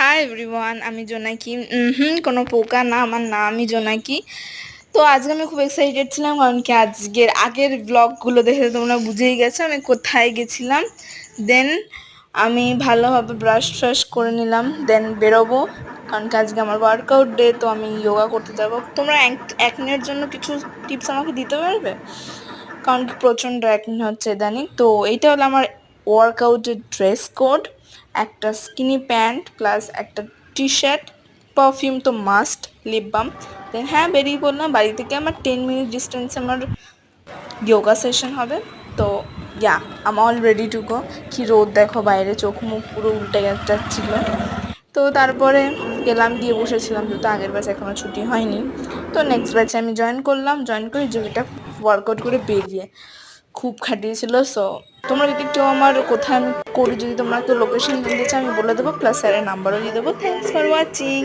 Hi everyone, আমি জোনাকি। কোনো পোকা না, আমার নাম আমি জোনাকি। তো আজকে আমি খুব এক্সাইটেড ছিলাম, কারণ কি আজকের আগের ব্লগগুলো দেখে তোমরা বুঝেই গেছো আমি কোথায় গেছিলাম। দেন আমি ভালোভাবে ব্রাশ ট্রাশ করে নিলাম, দেন বেরোবো, কারণ কি আজকে আমার ওয়ার্কআউট ডে। তো আমি যোগা করতে যাবো। তোমরা অ্যাকনের জন্য কিছু টিপস আমাকে দিতে পারবে? কারণ কি প্রচণ্ড অ্যাকনে হচ্ছে ইদানিং। তো এইটা হলো আমার ওয়ার্কআউটের ড্রেস কোড, একটা স্কিনি প্যান্ট প্লাস একটা টি শার্ট, পারফিউম তো মাস্ট, লিপ বাম। দেন হ্যাঁ, বেরিয়ে পড়লাম বাড়ি থেকে। আমার 10 মিনিট ডিস্টেন্সে আমার যোগা সেশন হবে। তো ইয়া, আম অল রেডি টু গো। কি রোদ দেখো বাইরে, চোখ মুখ পুরো উল্টে যাচ্ছিলো। তো তারপরে গেলাম, গিয়ে বসেছিলাম, যেহেতু আগের ব্যাচ এখনও ছুটি হয়নি। তো নেক্সট ব্যাচে আমি জয়েন করলাম, জয়েন করে যোগটা ওয়ার্কআউট করে বেরিয়ে খুব খাটিয়েছিল। সো তোমরা যদি একটু আমার কোথায় আমি করি, যদি তোমরা একটু লোকেশন দিতে চাও আমি বলে দেবো, প্লাস স্যারের নাম্বারও দিয়ে দেবো। Thanks for watching.